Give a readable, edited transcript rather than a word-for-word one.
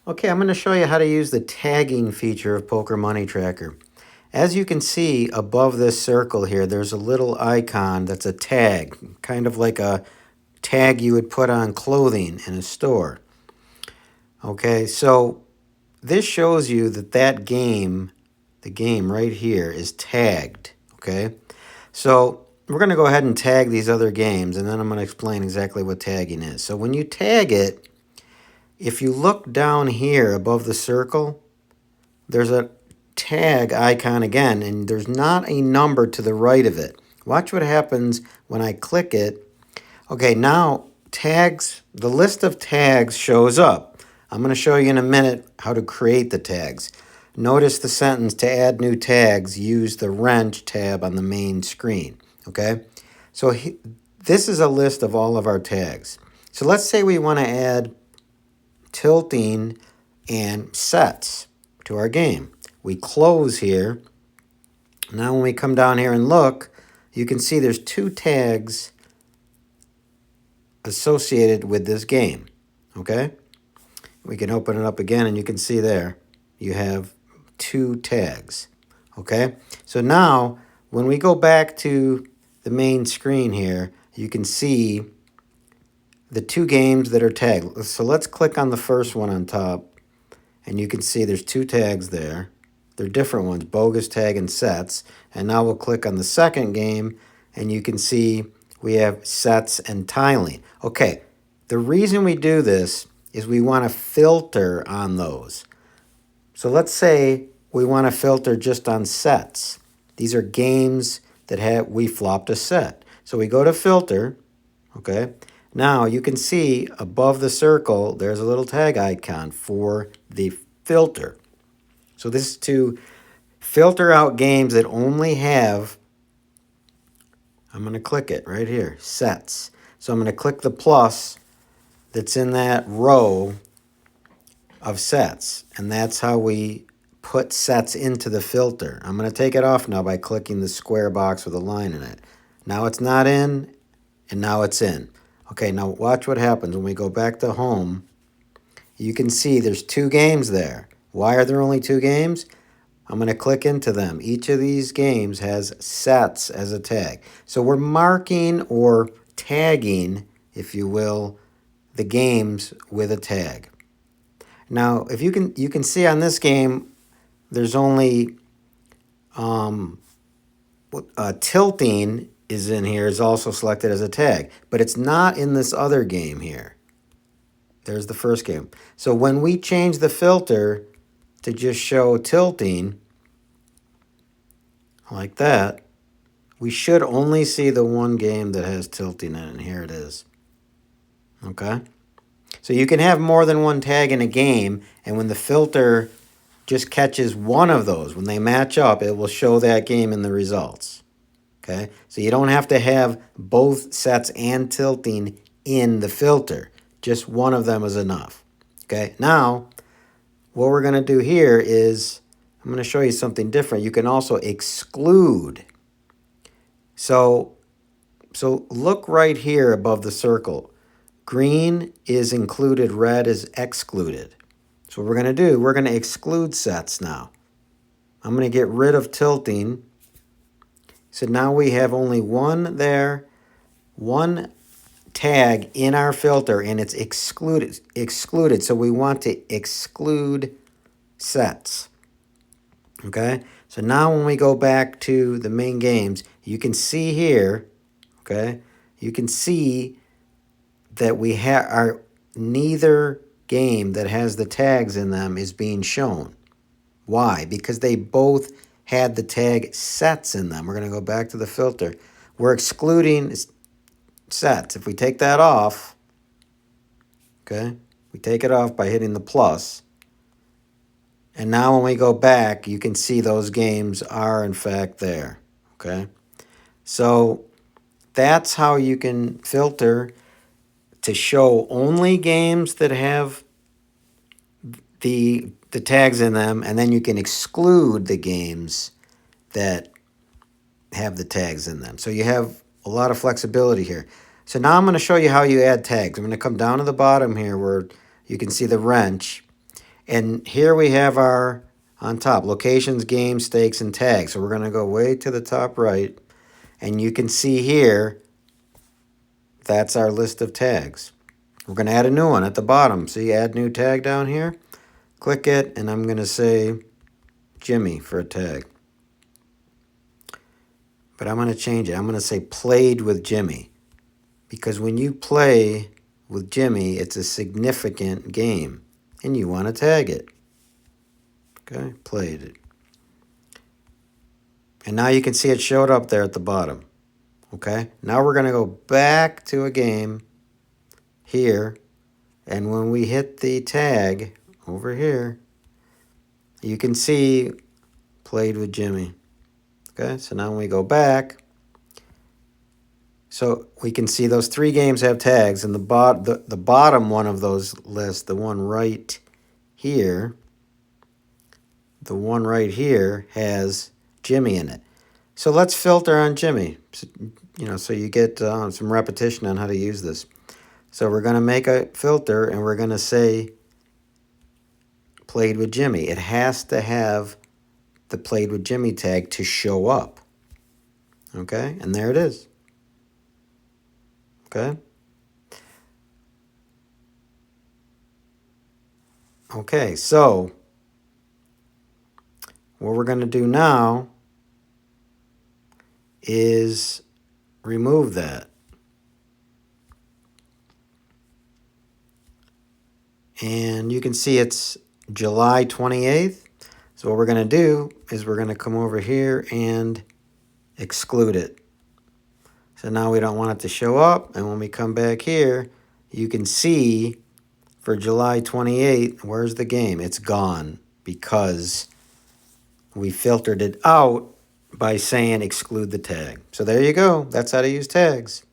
Okay, I'm going to show you how to use the tagging feature of Poker Money Tracker. As you can see above this circle here, there's a little icon that's a tag, kind of like a tag you would put on clothing in a store. Okay, so this shows you that that game, the game right here, is tagged. Okay, so we're going to go ahead and tag these other games, and then I'm going to explain exactly what tagging is. So when you tag it, if you look down here above the circle, there's a tag icon again, and there's not a number to the right of it. Watch what happens when I click it. Okay, now tags, the list of tags shows up. I'm going to show you in a minute how to create the tags. Notice the sentence, to add new tags, use the wrench tab on the main screen. Okay, so this is a list of all of our tags. So let's say we want to add tilting and sets to our game. We close here. Now when we come down here and look, you can see there's two tags associated with this game. Okay? We can open it up again and you can see there you have two tags. Okay? So now when we go back to the main screen here, you can see the two games that are tagged. So let's click on the first one on top, and you can see there's two tags there. They're different ones, bogus tag and sets. And now we'll click on the second game, and you can see we have sets and tiling. Okay, the reason we do this is we want to filter on those. So let's say we want to filter just on sets. These are games that we flopped a set. So we go to filter, okay? Now you can see above the circle, there's a little tag icon for the filter. So this is to filter out games that only have, I'm going to click it right here, sets. So I'm going to click the plus that's in that row of sets. And that's how we put sets into the filter. I'm going to take it off now by clicking the square box with a line in it. Now it's not in, and now it's in. Okay, now watch what happens when we go back to home. You can see there's two games there. Why are there only two games? I'm going to click into them. Each of these games has sets as a tag. So we're marking or tagging, if you will, the games with a tag. Now, if you can see on this game, there's only tilting is in here, is also selected as a tag, but it's not in this other game here. There's the first game. So when we change the filter to just show tilting, like that, we should only see the one game that has tilting in it, and here it is. Okay? So you can have more than one tag in a game, and when the filter just catches one of those, when they match up, it will show that game in the results. Okay? So you don't have to have both sets and tilting in the filter. Just one of them is enough. Okay? Now, what we're going to do here is, I'm going to show you something different. You can also exclude. So look right here above the circle. Green is included, red is excluded. So what we're going to do, we're going to exclude sets now. I'm going to get rid of tilting. So now we have only one there, one tag in our filter, and it's excluded. So we want to exclude sets. Okay? So now when we go back to the main games, you can see here, okay? You can see that we have neither game that has the tags in them is being shown. Why? Because they both had the tag sets in them. We're going to go back to the filter. We're excluding sets. If we take that off, okay, we take it off by hitting the plus. And now when we go back, you can see those games are in fact there, okay? So that's how you can filter to show only games that have the tags in them, and then you can exclude the games that have the tags in them. So you have a lot of flexibility here. So now I'm going to show you how you add tags. I'm going to come down to the bottom here where you can see the wrench. And here we have our, on top, locations, games, stakes, and tags. So we're going to go way to the top right. And you can see here, that's our list of tags. We're going to add a new one at the bottom. See, add new tag down here. Click it, and I'm going to say Jimmy for a tag. But I'm going to change it. I'm going to say played with Jimmy. Because when you play with Jimmy, it's a significant game. And you want to tag it. Okay, played it. And now you can see it showed up there at the bottom. Okay, now we're going to go back to a game here. And when we hit the tag over here, you can see played with Jimmy. Okay, so now when we go back, so we can see those 3 games have tags, and the bottom one of those lists, the one right here, has Jimmy in it. So let's filter on Jimmy, so you get some repetition on how to use this. So we're going to make a filter, and we're going to say played with Jimmy. It has to have the played with Jimmy tag to show up. Okay, and there it is. Okay. Okay, so what we're going to do now is remove that. And you can see it's July 28th. So what we're going to do is we're going to come over here and exclude it. So now we don't want it to show up. And when we come back here, you can see for July 28th, where's the game? It's gone because we filtered it out by saying exclude the tag. So there you go. That's how to use tags.